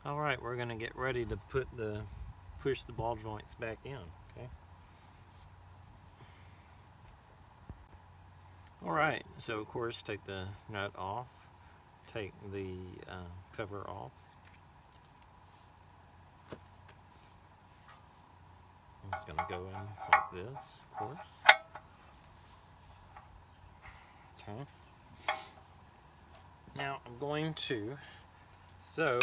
All right, we're going to get ready to push the ball joints back in. Okay. All right, so of course take the nut off, take the cover off. It's going to go in like this, of course. Okay. Now I'm going to, so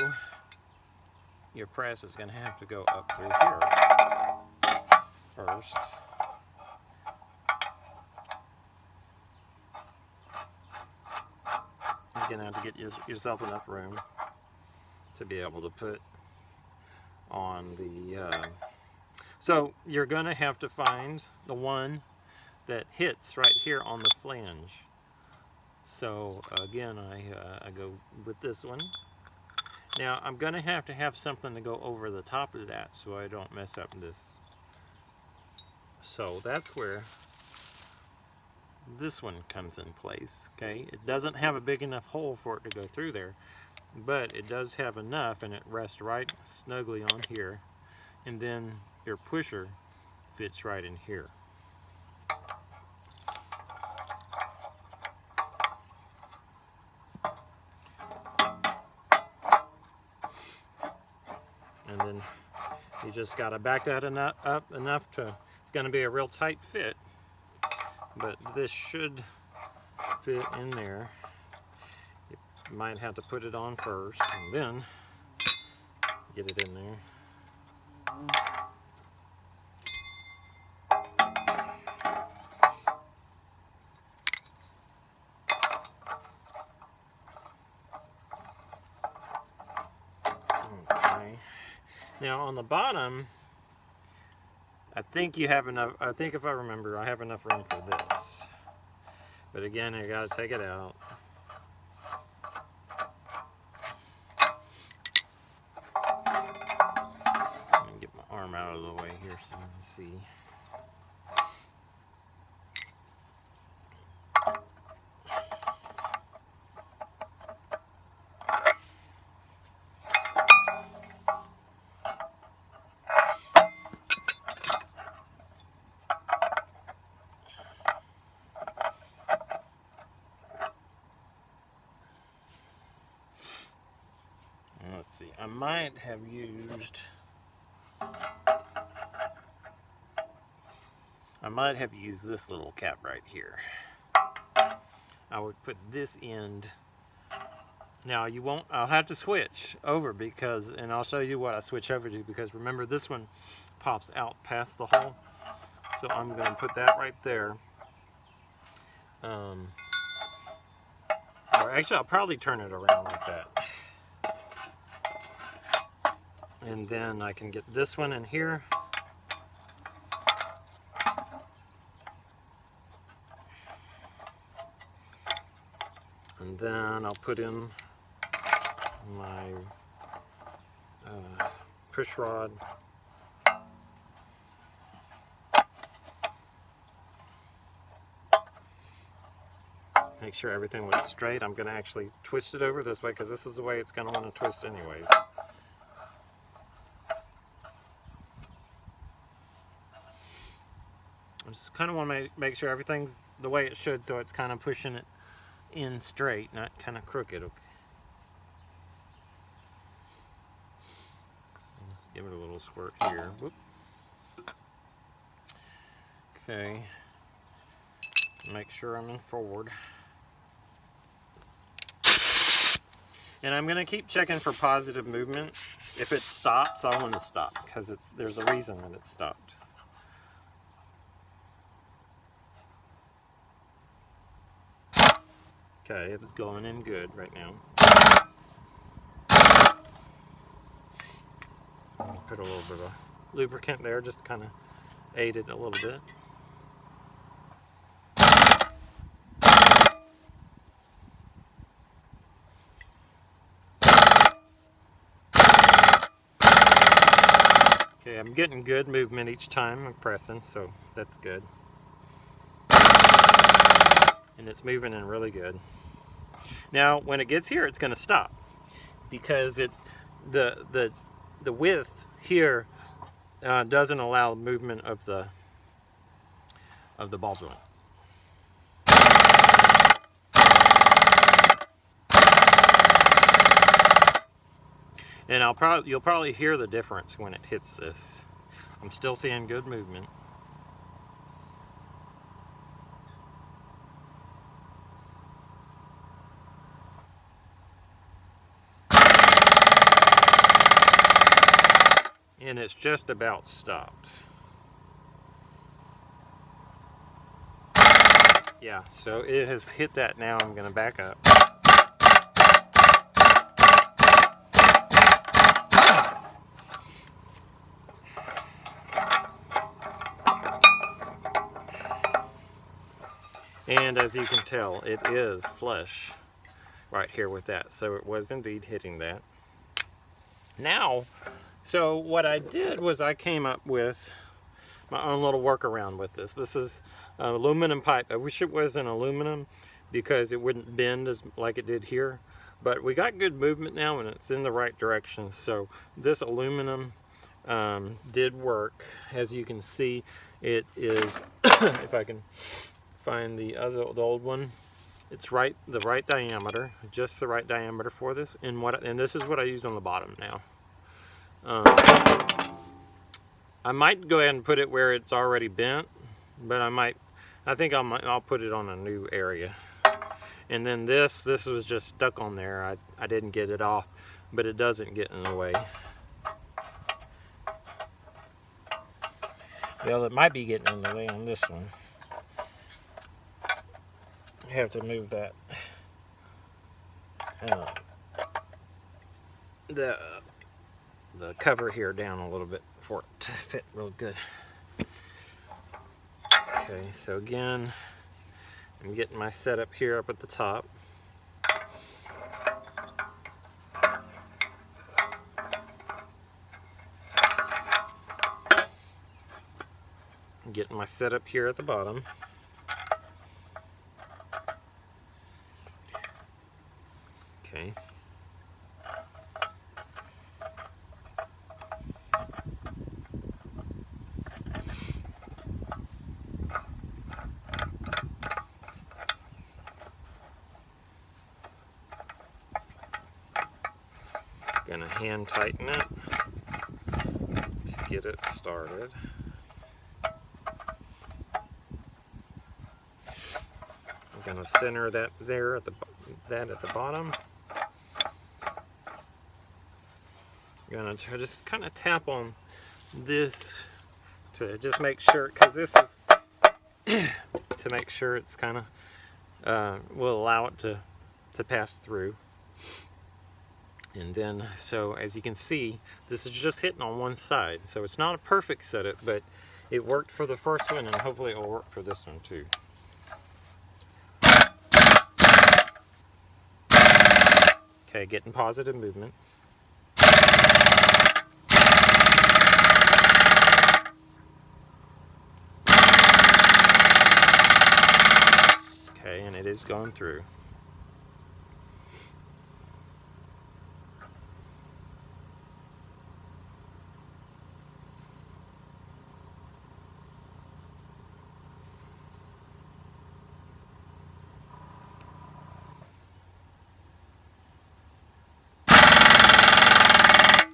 your press is going to have to go up through here first. You're going to have to get yourself enough room to be able to put on the, so you're going to have to find the one that hits right here on the flange. So again, I go with this one. Now I'm going to have something to go over the top of that so I don't mess up this. So that's where this one comes in place. Okay, it doesn't have a big enough hole for it to go through there, but it does have enough, and it rests right snugly on here, and then your pusher fits right in here. And then you just got to back that up enough to, it's going to be a real tight fit, but this should fit in there. You might have to put it on first and then get it in there. Okay. Now on the bottom, I think you have enough, I think if I remember, I have enough room for this. But again, I gotta take it out. Let me get my arm out of the way here so you can see. Let's see, I might have used this little cap right here. I would put this end. Now you won't, I'll have to switch over because, and I'll show you what I switch over to, because remember this one pops out past the hole. So I'm going to put that right there. Or actually I'll probably turn it around like that. And then I can get this one in here. And then I'll put in my push rod. Make sure everything looks straight. I'm going to actually twist it over this way because this is the way it's going to want to twist anyways. I just kind of want to make sure everything's the way it should, so it's kind of pushing it in straight, not kind of crooked. Okay. Let's give it a little squirt here. Whoop. Okay. Make sure I'm in forward. And I'm going to keep checking for positive movement. If it stops, I want to stop because there's a reason that it stopped. Okay, it's going in good right now. Put a little bit of lubricant there, just to kind of aid it a little bit. Okay, I'm getting good movement each time I'm pressing, so that's good. And it's moving in really good. Now, when it gets here, it's going to stop because the width here doesn't allow movement of the ball joint. And you'll probably hear the difference when it hits this. I'm still seeing good movement. And it's just about stopped. Yeah, so it has hit that now. I'm going to back up. And as you can tell, it is flush right here with that. So it was indeed hitting that. Now, so what I did was I came up with my own little workaround with this. This is aluminum pipe. I wish it was an aluminum because it wouldn't bend like it did here. But we got good movement now and it's in the right direction. So this aluminum did work. As you can see, it is, if I can find the old one, it's the right diameter, just the right diameter for this. And this is what I use on the bottom now. I might go ahead and put it where it's already bent, but I think I'll put it on a new area. And then this was just stuck on there. I didn't get it off, but it doesn't get in the way. Well, it might be getting in the way on this one. I have to move that the cover here down a little bit for it to fit real good. Okay, so again, I'm getting my setup here up at the top. I'm getting my setup here at the bottom. Okay. Gonna hand tighten it to get it started. I'm gonna center that there at the bottom. I'm gonna just kind of tap on this to just make sure, because this is to make sure it's kind of will allow it to pass through. And then, so as you can see, this is just hitting on one side. So it's not a perfect setup, but it worked for the first one, and hopefully it will work for this one too. Okay, getting positive movement. Okay, and it is going through.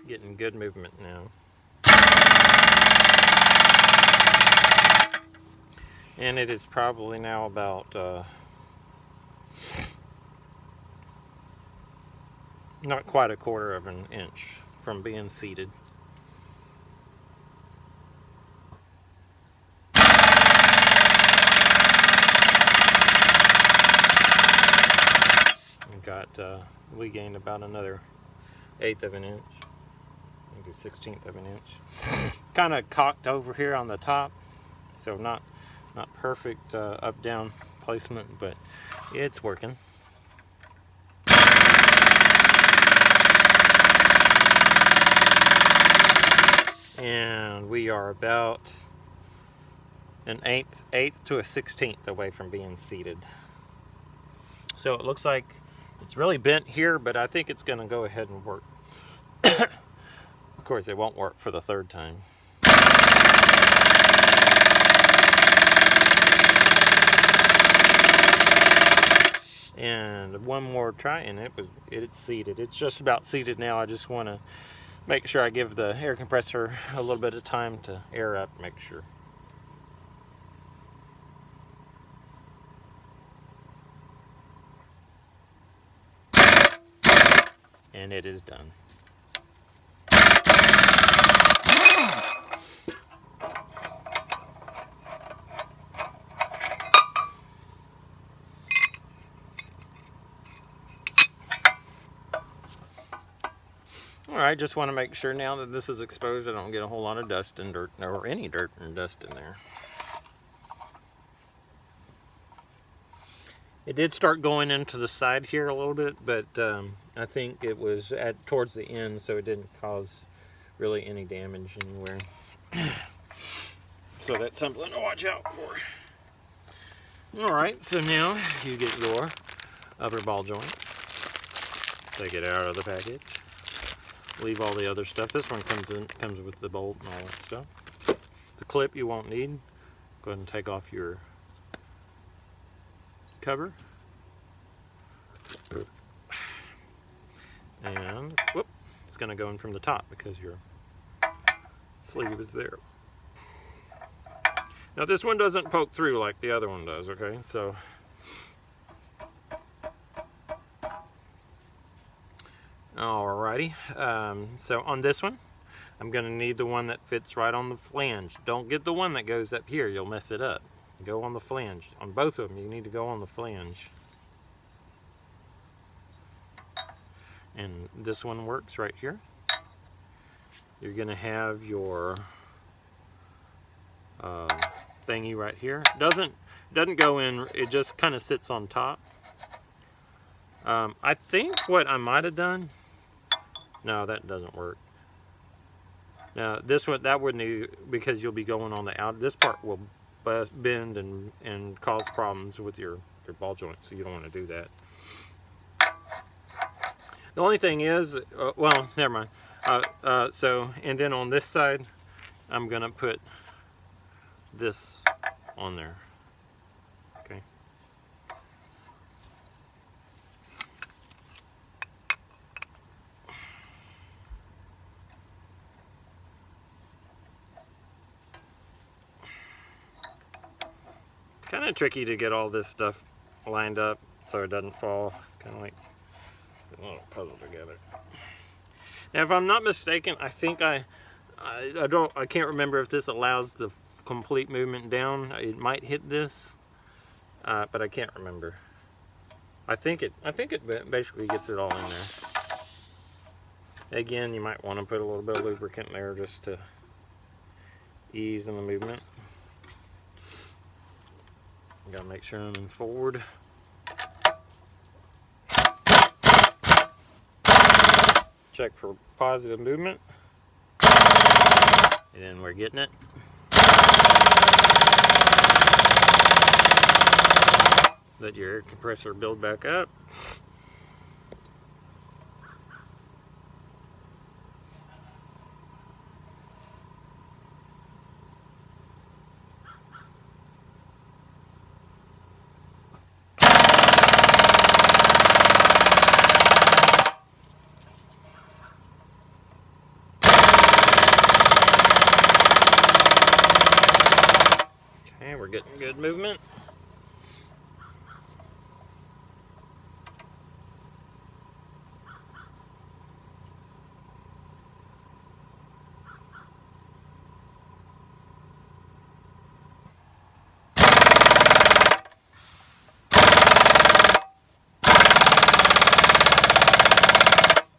Getting good movement now. And it is probably now about not quite a quarter of an inch from being seated. We gained about another 1/8 of an inch, maybe 1/16 of an inch. Kind of cocked over here on the top, so not perfect up-down placement, but it's working. And we are about an eighth to a 1/16 away from being seated. So it looks like it's really bent here, but I think it's going to go ahead and work Of course, it won't work for the third time. And one more try, and it's seated. It's just about seated now. I just want to make sure I give the air compressor a little bit of time to air up, make sure. And it is done. Alright, just want to make sure now that this is exposed I don't get a whole lot of dust and dirt, or any dirt and dust in there. It did start going into the side here a little bit, but I think it was towards the end, so it didn't cause really any damage anywhere. So that's something to watch out for. Alright, so now you get your upper ball joint. Take it out of the package. Leave all the other stuff. This one comes with the bolt and all that stuff. The clip you won't need. Go ahead and take off your cover. And whoop, it's going to go in from the top because your sleeve is there. Now this one doesn't poke through like the other one does, okay? So alrighty, so on this one, I'm going to need the one that fits right on the flange. Don't get the one that goes up here, you'll mess it up. Go on the flange. On both of them, you need to go on the flange. And this one works right here. You're going to have your thingy right here. Doesn't go in, it just kind of sits on top. I think what I might have done, no, that doesn't work. Now this one, that wouldn't, because you'll be going on the out. This part will bend and cause problems with your ball joint, so you don't want to do that. The only thing is, well, never mind. So, and then on this side, I'm gonna put this on there. Okay. It's kind of tricky to get all this stuff lined up so it doesn't fall. It's kind of like a little puzzle together. Now, if I'm not mistaken, I think I can't remember if this allows the complete movement down. It might hit this, but I can't remember. I think it basically gets it all in there. Again, you might want to put a little bit of lubricant in there just to ease in the movement. Gotta make sure I'm in forward. Check for positive movement. And then we're getting it. Let your air compressor build back up. We're getting good movement.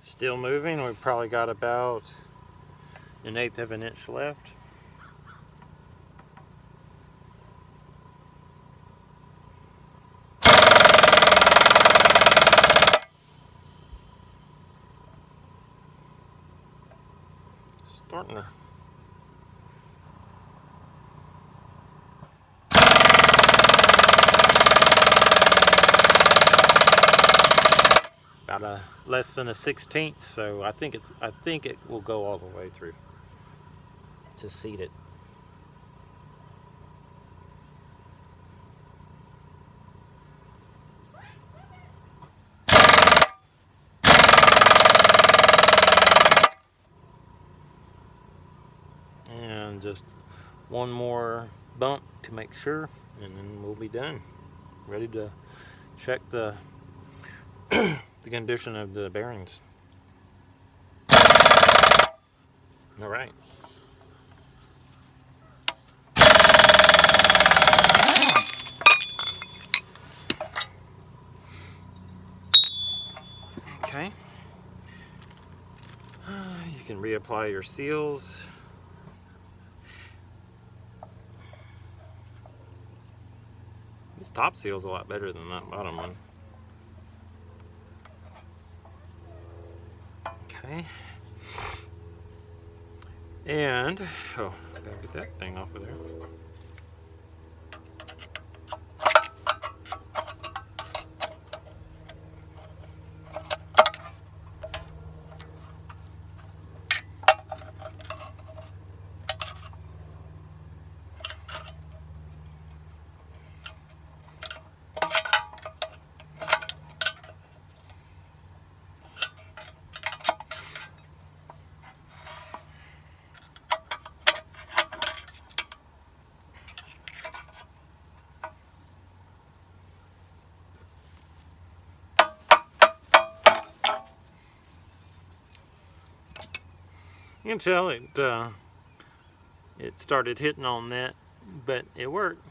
Still moving. We've probably got about 1/8 of an inch left. Starting to about about less than a 1/16, so I think it will go all the way through to seat it. And just one more bump to make sure, and then we'll be done. Ready to check the the condition of the bearings. All right. Okay. You can reapply your seals. This top seal is a lot better than that bottom one. Okay. And, oh, I gotta get that thing off of there. You can tell it started hitting on that, but it worked.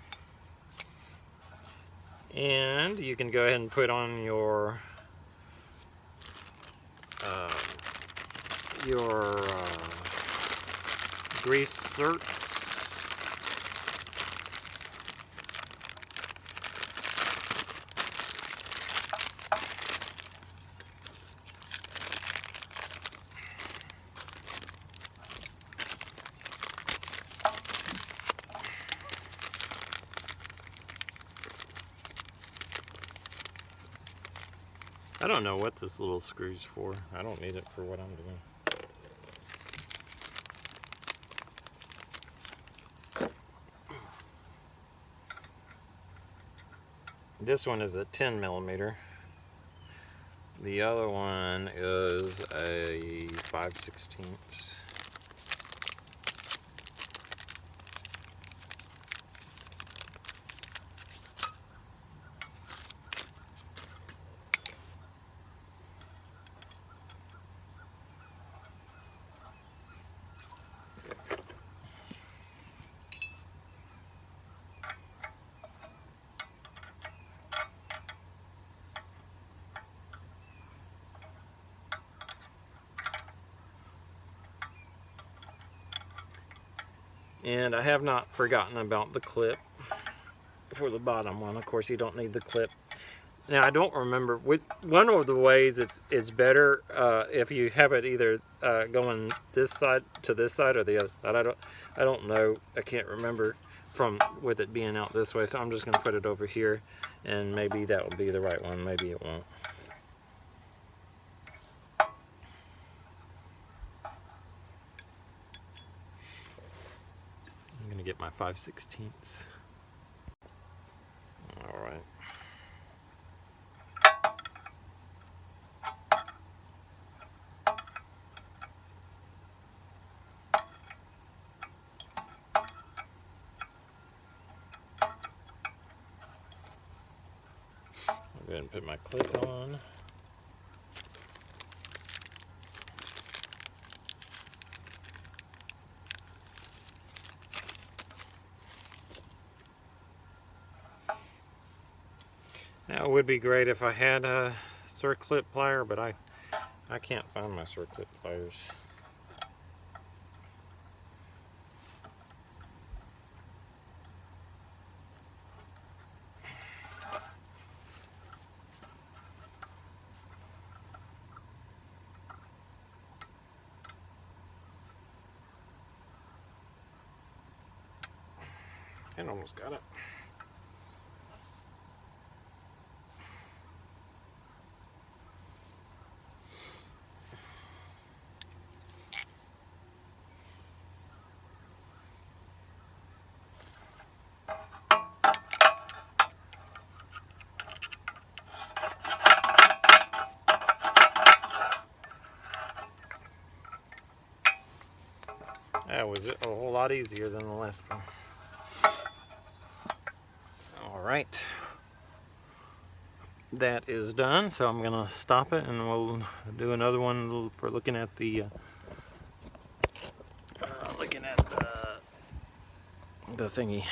And you can go ahead and put on your grease certs. I don't know what this little screw's for. I don't need it for what I'm doing. This one is a 10 millimeter. The other one is a 5/16. And I have not forgotten about the clip for the bottom one. Of course, you don't need the clip. Now, I don't remember one of the ways it's better if you have it either going this side to this side or the other. But I don't know. I can't remember with it being out this way. So I'm just going to put it over here, and maybe that will be the right one. Maybe it won't. I'm going to get my 5/16. All right. I'll go ahead and put my clip on. Now, it would be great if I had a circlip plier, but I can't find my circlip pliers. I almost got it. That was a whole lot easier than the last one. All right. That is done, so I'm gonna stop it and we'll do another one for looking at the the thingy.